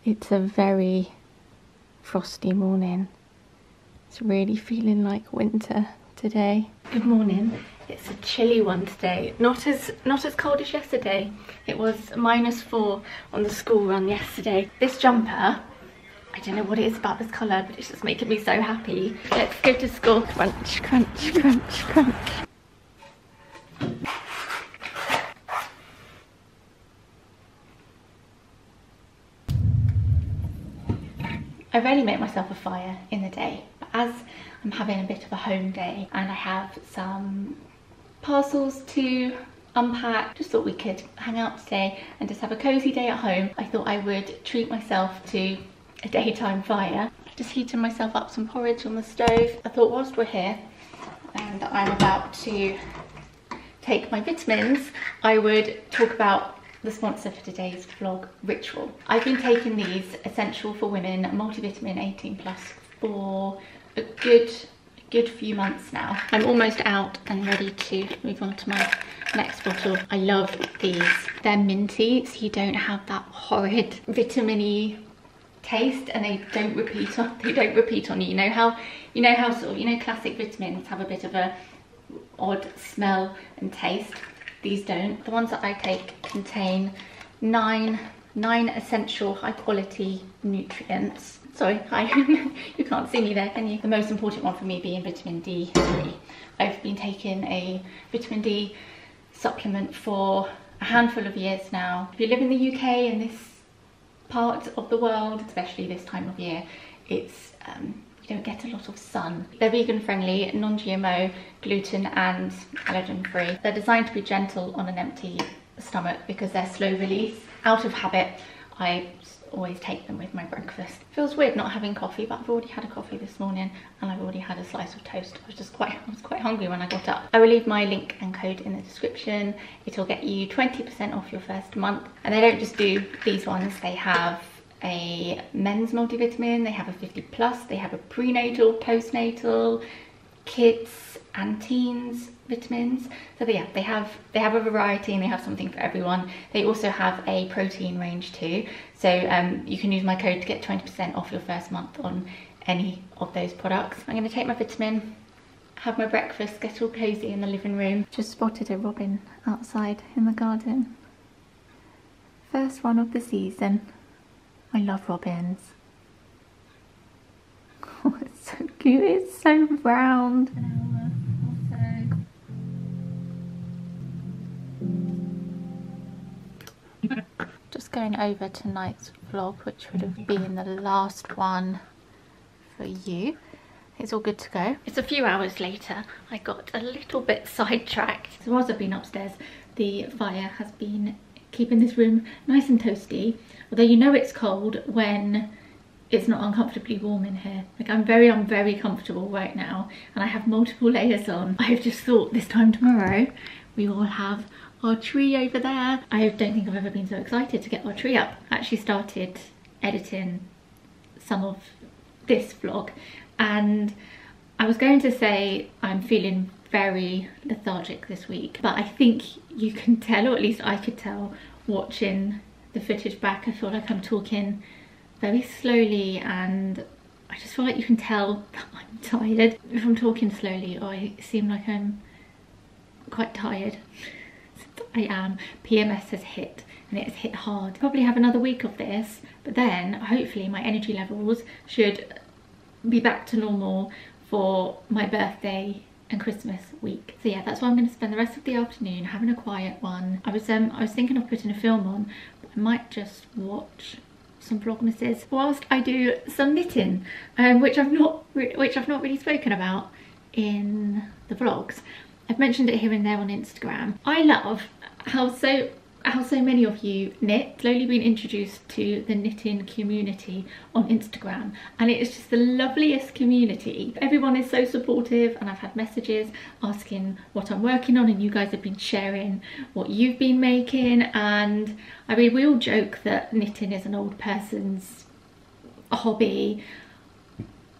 It's a very frosty morning. It's really feeling like winter today. Good morning. It's a chilly one today. Not as cold as yesterday. It was -4 on the school run yesterday. This jumper, I don't know what it is about this colour, but it's just making me so happy. Let's go to school. Crunch, crunch, crunch, crunch. I rarely make myself a fire in the day, but as I'm having a bit of a home day and I have some parcels to unpack, just thought we could hang out today and just have a cozy day at home. I thought I would treat myself to a daytime fire. Just heating myself up some porridge on the stove. I thought whilst we're here and I'm about to take my vitamins, I would talk about the sponsor for today's vlog, Ritual. I've been taking these Essential for Women multivitamin 18+ for a good few months now. I'm almost out and ready to move on to my next bottle. I love these. They're minty, so you don't have that horrid vitamin-y taste, and they don't repeat on you. You know how sort of, classic vitamins have a bit of a odd smell and taste. These don't. The ones that I take contain nine essential high quality nutrients. Sorry, you can't see me there, can you? The most important one for me being vitamin D3. I've been taking a vitamin D supplement for a handful of years now. If you live in the UK, in this part of the world, especially this time of year, it's you don't get a lot of sun. They're vegan friendly, non-GMO, gluten and allergen free. They're designed to be gentle on an empty stomach because they're slow release. Out of habit, I always take them with my breakfast. Feels weird not having coffee, but I've already had a coffee this morning and I've already had a slice of toast. I was quite hungry when I got up. I will leave my link and code in the description. It'll get you 20% off your first month. And they don't just do these ones, they have a men's multivitamin, they have a 50+, they have a prenatal, postnatal, kids and teens vitamins. So yeah, they have a variety and they have something for everyone. They also have a protein range too, so you can use my code to get 20% off your first month on any of those products. I'm going to take my vitamin, have my breakfast, get all cozy in the living room. Just spotted a robin outside in the garden. First one of the season. I love robins. Oh, it's so cute, it's so round. Just going over tonight's vlog, which would have been the last one for you. It's all good to go. It's a few hours later. I got a little bit sidetracked. So whilst I've been upstairs, the fire has been keeping this room nice and toasty. Although you know it's cold when it's not uncomfortably warm in here. Like I'm very comfortable right now and I have multiple layers on. I've just thought this time tomorrow we will have our tree over there. I don't think I've ever been so excited to get our tree up. I actually started editing some of this vlog and I was going to say I'm feeling very lethargic this week, but I think you can tell, or at least I could tell watching the footage back. I feel like I'm talking very slowly and I just feel like you can tell that I'm tired. If I'm talking slowly, I seem like I'm quite tired. I am. PMS has hit and it has hit hard. Probably have another week of this, but then hopefully my energy levels should be back to normal for my birthday and Christmas week. So yeah, that's why I'm going to spend the rest of the afternoon having a quiet one. I was thinking of putting a film on, but I might just watch some vlogmases whilst I do some knitting, which I've not really spoken about in the vlogs. I've mentioned it here and there on Instagram. I love how so many of you knit. Slowly been introduced to the knitting community on Instagram and it is just the loveliest community. Everyone is so supportive and I've had messages asking what I'm working on and you guys have been sharing what you've been making, and I mean we all joke that knitting is an old person's hobby,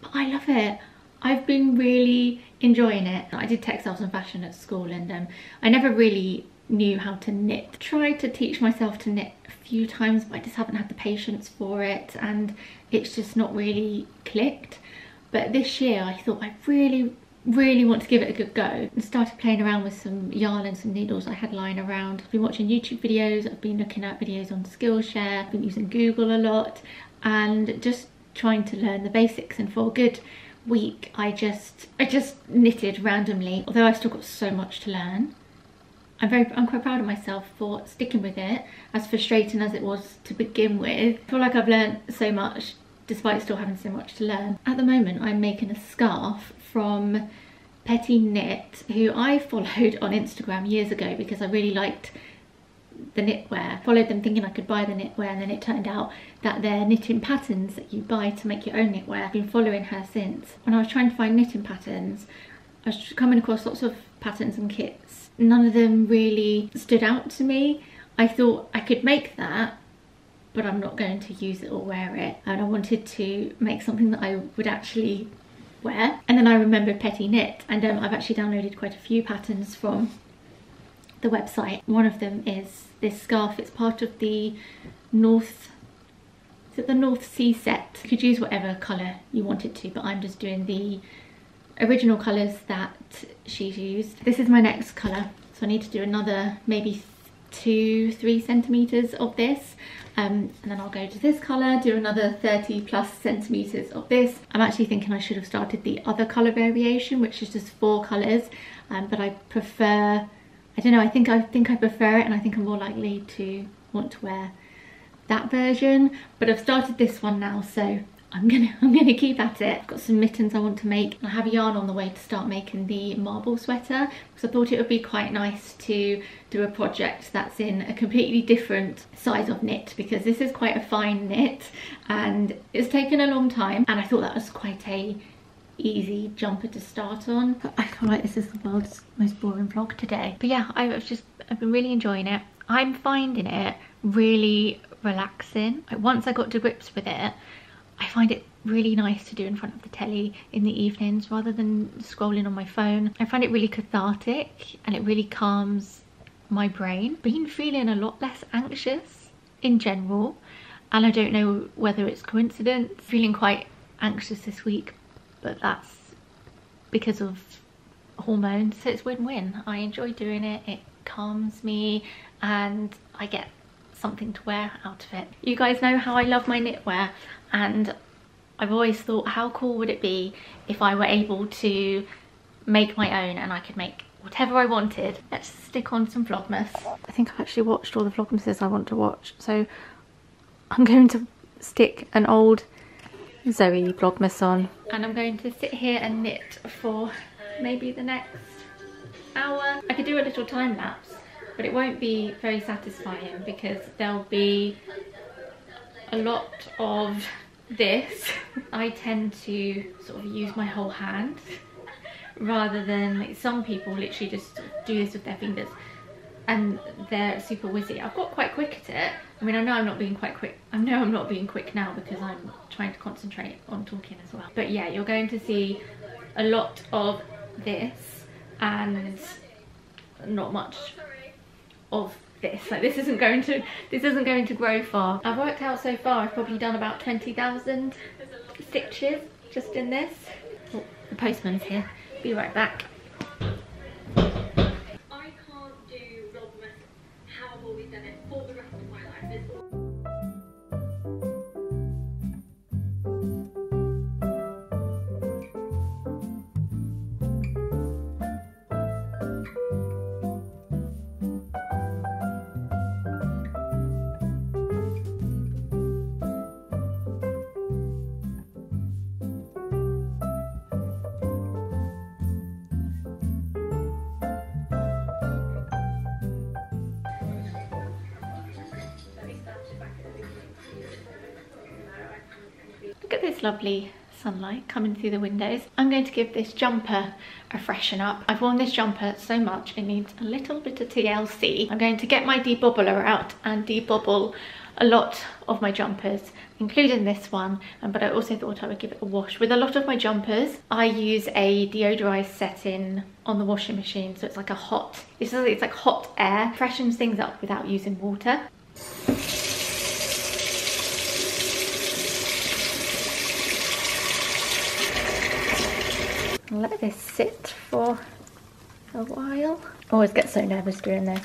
but I love it. I've been really enjoying it. I did textiles and fashion at school and I never really knew how to knit. Tried to teach myself to knit a few times, but I just haven't had the patience for it, and it's just not really clicked. But this year I thought I really want to give it a good go, and started playing around with some yarn and some needles I had lying around. I've been watching YouTube videos, I've been looking at videos on Skillshare, I've been using Google a lot, and just trying to learn the basics. And for a good week I just knitted randomly, although I've still got so much to learn. I'm quite proud of myself for sticking with it, as frustrating as it was to begin with. I feel like I've learned so much despite still having so much to learn. At the moment I'm making a scarf from Petty Knit, who I followed on Instagram years ago because I really liked the knitwear. Followed them thinking I could buy the knitwear, and then it turned out that they're knitting patterns that you buy to make your own knitwear. I've been following her since. When I was trying to find knitting patterns, I was coming across lots of patterns and kits. None of them really stood out to me. I thought I could make that, but I'm not going to use it or wear it. And I wanted to make something that I would actually wear. And then I remembered Petty Knit, and I've actually downloaded quite a few patterns from the website. One of them is this scarf. It's part of the North Sea set. You could use whatever colour you wanted to, but I'm just doing the original colours that she's used. This is my next colour, so I need to do another maybe 2-3 centimetres of this, and then I'll go to this colour, do another 30+ centimetres of this. I'm actually thinking I should have started the other colour variation, which is just 4 colours, but I prefer, I don't know, I think I prefer it, and I think I'm more likely to want to wear that version. But I've started this one now, so I'm gonna keep at it. I've got some mittens I want to make, and I have yarn on the way to start making the marble sweater, because I thought it would be quite nice to do a project that's in a completely different size of knit, because this is quite a fine knit and it's taken a long time, and I thought that was quite a easy jumper to start on. But I feel like this is the world's most boring vlog today. But yeah, I've been really enjoying it. I'm finding it really relaxing. Once I got to grips with it, I find it really nice to do in front of the telly in the evenings rather than scrolling on my phone. I find it really cathartic, and it really calms my brain. Been feeling a lot less anxious in general, and I don't know whether it's coincidence. Feeling quite anxious this week, but that's because of hormones, so it's win-win. I enjoy doing it, it calms me, and I get something to wear out of it. You guys know how I love my knitwear, and I've always thought, how cool would it be if I were able to make my own and I could make whatever I wanted. Let's stick on some Vlogmas. I think I've actually watched all the Vlogmases I want to watch, so I'm going to stick an old Zoe Vlogmas on, and I'm going to sit here and knit for maybe the next hour. I could do a little time lapse, but it won't be very satisfying because there'll be a lot of this. I tend to sort of use my whole hand rather than some people literally just do this with their fingers and they're super whizzy. I've got quite quick at it. I mean, I know I'm not being quite quick. I know I'm not being quick now because I'm trying to concentrate on talking as well. But yeah, you're going to see a lot of this and not much of this. Like, this isn't going to grow far. I've worked out so far I've probably done about 20,000 stitches just in this. Oh, the postman's here. Be right back. I can't do Vlogmas how I've always done it for the rest of my life. Look at this lovely sunlight coming through the windows. I'm going to give this jumper a freshen up. I've worn this jumper so much it needs a little bit of TLC. I'm going to get my debobbler out and debobble a lot of my jumpers, including this one, but I also thought I would give it a wash. With a lot of my jumpers, I use a deodorized setting on the washing machine, so it's like a hot, it's like hot air, freshens things up without using water. I'll let this sit for a while. I always get so nervous doing this,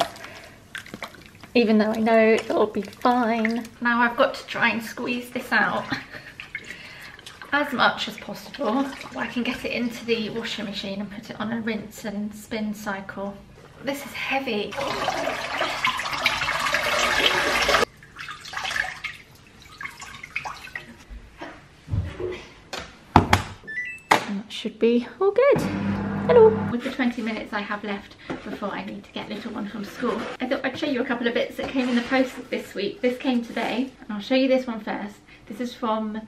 even though I know it'll be fine. Now I've got to try and squeeze this out as much as possible so I can get it into the washing machine and put it on a rinse and spin cycle. This is heavy. And that should be all good. Hello. With the 20 minutes I have left before I need to get little one from school, I thought I'd show you a couple of bits that came in the post this week. This came today, and I'll show you this one first. This is from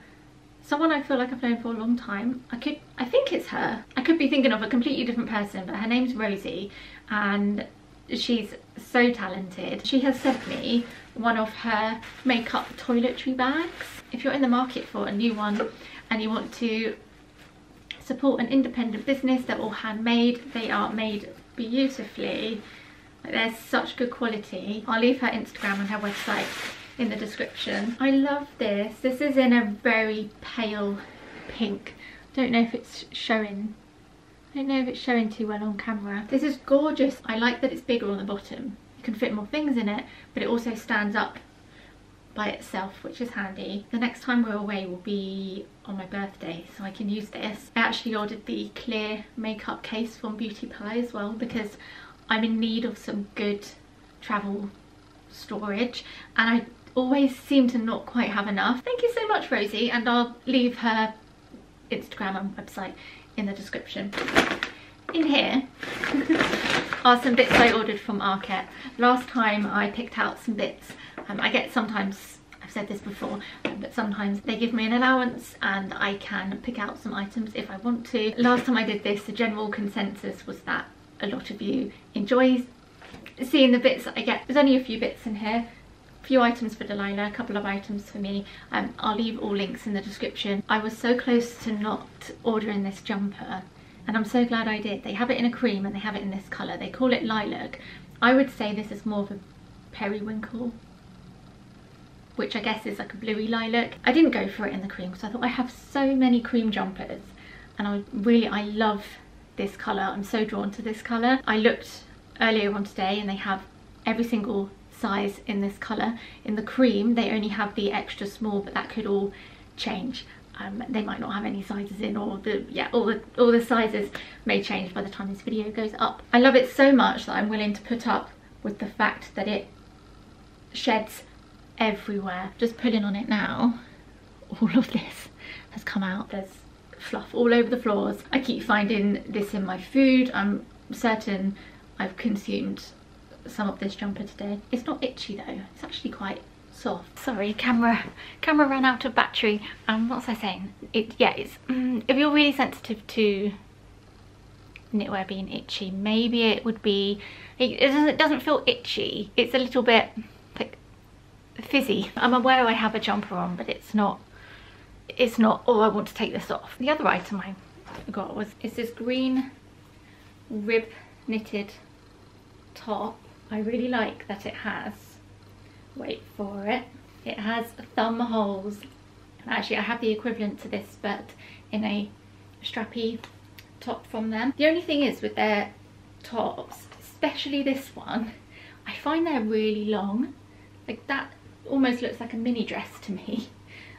someone I feel like I've known for a long time. I think it's her. I could be thinking of a completely different person, but her name's Rosie, and she's so talented. She has sent me one of her makeup toiletry bags. If you're in the market for a new one and you want to support an independent business, they're all handmade, they are made beautifully, they're such good quality. I'll leave her Instagram and her website in the description. I love this. This is in a very pale pink. Don't know if it's showing. I don't know if it's showing too well on camera. This is gorgeous. I like that it's bigger on the bottom. You can fit more things in it, but it also stands up by itself, which is handy. The next time we're away will be on my birthday, so I can use this. I actually ordered the clear makeup case from Beauty Pie as well, because I'm in need of some good travel storage, and I always seem to not quite have enough. Thank you so much, Rosie, and I'll leave her Instagram and website in the description. In here are some bits I ordered from Arket. Last time I picked out some bits. I get sometimes, I've said this before, but sometimes they give me an allowance and I can pick out some items if I want to. Last time I did this, the general consensus was that a lot of you enjoy seeing the bits that I get. There's only a few bits in here. A few items for Delilah, a couple of items for me. I'll leave all links in the description. I was so close to not ordering this jumper, and I'm so glad I did. They have it in a cream and they have it in this colour. They call it lilac. I would say this is more of a periwinkle, which I guess is like a bluey lilac. I didn't go for it in the cream because I thought I have so many cream jumpers, and I love this colour. I'm so drawn to this colour. I looked earlier on today and they have every single size in this colour. In the cream they only have the extra small, but that could all change. They might not have any sizes in, or all the sizes may change by the time this video goes up. I love it so much that I'm willing to put up with the fact that it sheds everywhere. Just pulling on it now, all of this has come out. There's fluff all over the floors. I keep finding this in my food. I'm certain I've consumed some of this jumper today. It's not itchy though, it's actually quite soft. Sorry, camera ran out of battery. What was I saying? It's if you're really sensitive to knitwear being itchy, maybe it would be, it doesn't feel itchy, it's a little bit like fizzy. I'm aware I have a jumper on, but it's not, oh, I want to take this off. The other item I got is this green rib knitted top. I really like that it has, wait for it, it has thumb holes. Actually I have the equivalent to this but in a strappy top from them. The only thing is with their tops, especially this one, I find they're really long. Like that almost looks like a mini dress to me.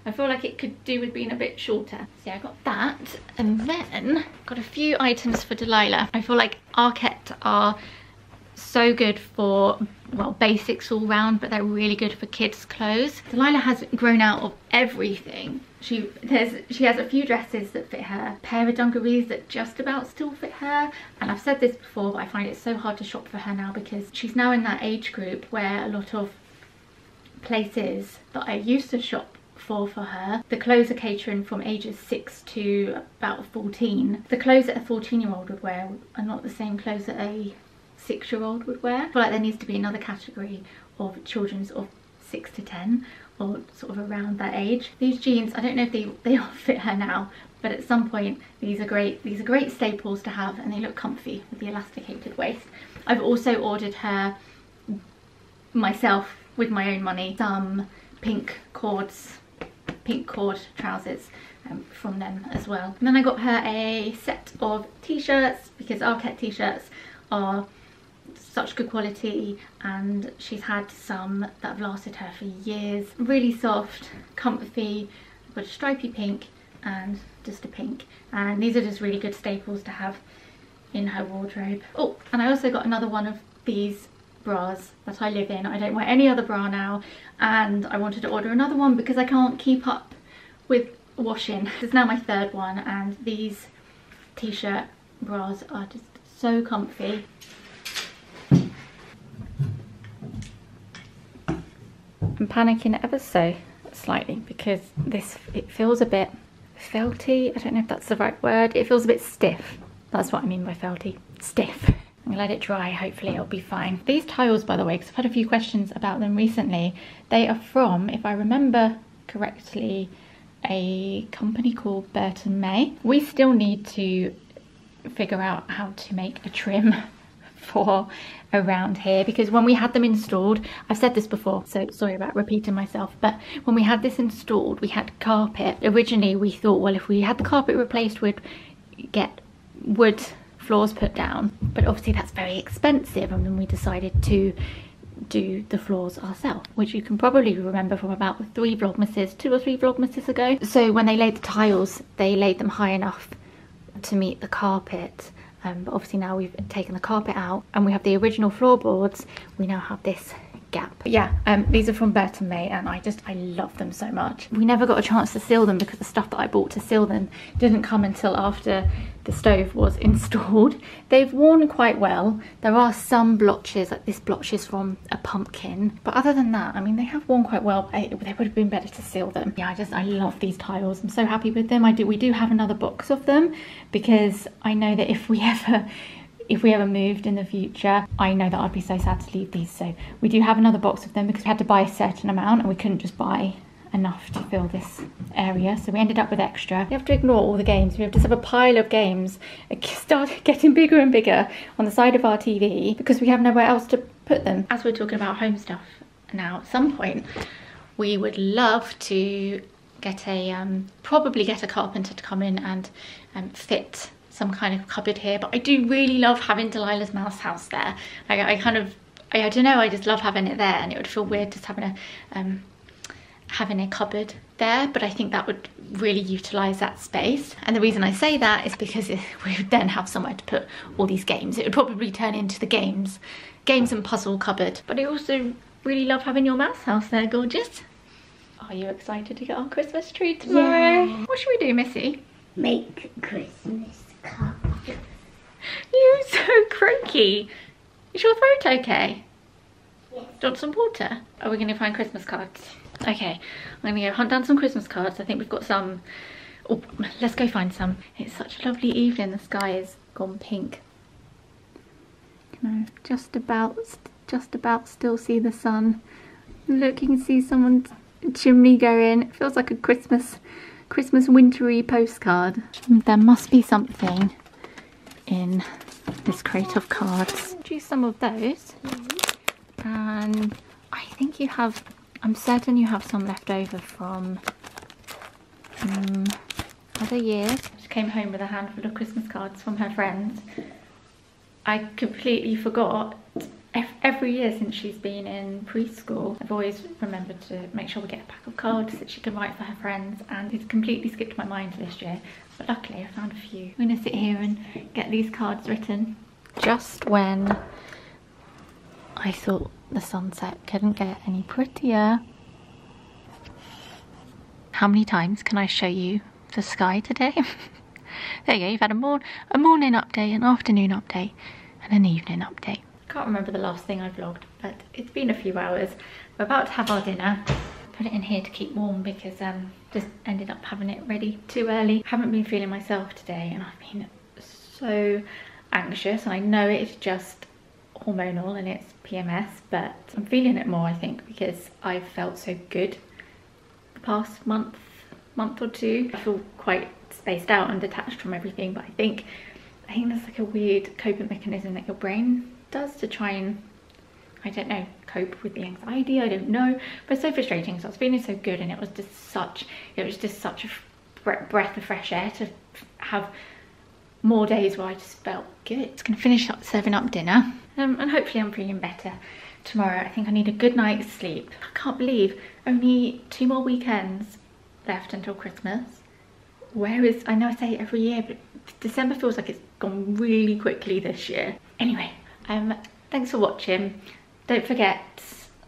I feel like it could do with being a bit shorter. So yeah, I got that, and then got a few items for Delilah. I feel like Arket are so good for, well, basics all round, but they're really good for kids' clothes. Delilah has grown out of everything. She has a few dresses that fit her, a pair of dungarees that just about still fit her, and I've said this before, but I find it so hard to shop for her now because she's now in that age group where a lot of places that I used to shop for her. The clothes are catering from ages 6 to about 14. The clothes that a 14-year-old would wear are not the same clothes that a 6-year-old would wear. I feel like there needs to be another category of children's of 6 to 10, or sort of around that age. These jeans, I don't know if they all fit her now, but at some point these are great staples to have, and they look comfy with the elasticated waist. I've also ordered her myself with my own money some pink cord trousers from them as well. And then I got her a set of t-shirts, because Arket t-shirts are such good quality, and she's had some that have lasted her for years. Really soft, comfy. I've got a stripy pink and just a pink, and these are just really good staples to have in her wardrobe. Oh, and I also got another one of these bras that I live in. I don't wear any other bra now, and I wanted to order another one because I can't keep up with washing. This is now my third one, and these t-shirt bras are just so comfy. I'm panicking ever so slightly because it feels a bit felty. I don't know if that's the right word. It feels a bit stiff. That's what I mean by felty. Stiff. I'm gonna let it dry. Hopefully it'll be fine. These tiles, by the way, because I've had a few questions about them recently, they are from, if I remember correctly, a company called Burton May. We still need to figure out how to make a trim for around here, because when we had them installed, I've said this before, so sorry about repeating myself, but when we had this installed, we had carpet. Originally we thought, well, if we had the carpet replaced, we'd get wood floors put down, but obviously that's very expensive, and then we decided to do the floors ourselves, which you can probably remember from about 2 or 3 vlogmases ago. So when they laid the tiles, they laid them high enough to meet the carpet. But obviously now we've taken the carpet out and we have the original floorboards, we now have this gap. But yeah, these are from Burton May, and I love them so much. We never got a chance to seal them because the stuff that I bought to seal them didn't come until after the stove was installed. They've worn quite well. There are some blotches, like this blotch is from a pumpkin, but other than that, I mean, they have worn quite well. They would have been better to seal them. Yeah, I love these tiles. I'm so happy with them. We do have another box of them, because I know that if we ever moved in the future, I know that I'd be so sad to leave these. So we do have another box of them because we had to buy a certain amount and we couldn't just buy enough to fill this area, so we ended up with extra. We have to ignore all the games. We have just have a pile of games. It started getting bigger and bigger on the side of our TV because we have nowhere else to put them. As we're talking about home stuff now, at some point we would love to get probably get a carpenter to come in and fit some kind of cupboard here. But I do really love having Delilah's mouse house there. I don't know, I just love having it there, and it would feel weird just having a cupboard there, but I think that would really utilize that space. And the reason I say that is because we would then have somewhere to put all these games. It would probably turn into the games and puzzle cupboard. But I also really love having your mouse house there, gorgeous. Are you excited to get our Christmas tree tomorrow? Yeah. What should we do, Missy? Make Christmas cards. You're so croaky. Is your throat okay? Yes. Do you want some water? Are we going to find Christmas cards? Okay, I'm going to go hunt down some Christmas cards. I think we've got some. Oh, let's go find some. It's such a lovely evening. The sky has gone pink. Can I just about still see the sun? Look, you can see someone's chimney going. It feels like a Christmas wintry postcard. There must be something in this crate of cards. Choose some of those. And I think you have, I'm certain you have some left over from other years. She came home with a handful of Christmas cards from her friends. I completely forgot. Every year since she's been in preschool, I've always remembered to make sure we get a pack of cards that she can write for her friends, and it's completely skipped my mind this year. But luckily I found a few. I'm gonna sit here and get these cards written. Just when I thought the sunset couldn't get any prettier. How many times can I show you the sky today? There you go, you've had a morning update, an afternoon update, and an evening update. I can't remember the last thing I vlogged, but it's been a few hours. We're about to have our dinner. put it in here to keep warm because just ended up having it ready too early. Haven't been feeling myself today and I've been so anxious, and I know it's just hormonal and it's PMS, but I'm feeling it more, I think, because I've felt so good the past month or two. I feel quite spaced out and detached from everything, but I think there's like a weird coping mechanism that your brain does to try and, I don't know, cope with the anxiety. I don't know, but it's so frustrating. So I was feeling so good, and it was just such a breath of fresh air to have more days where I just felt good. It's gonna finish up serving up dinner, and hopefully I'm feeling better tomorrow. I think I need a good night's sleep. I can't believe only 2 more weekends left until Christmas. Whereas, I know I say it every year, but December feels like it's gone really quickly this year. Anyway, thanks for watching. Don't forget,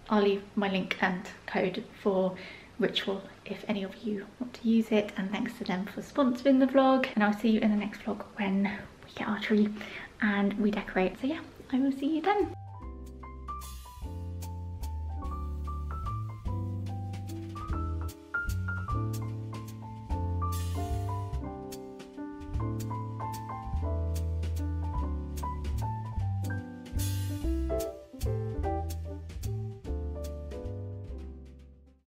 I'll leave my link and code for Ritual if any of you want to use it, and thanks to them for sponsoring the vlog, and I'll see you in the next vlog when we get our tree and we decorate. So yeah, I will see you then.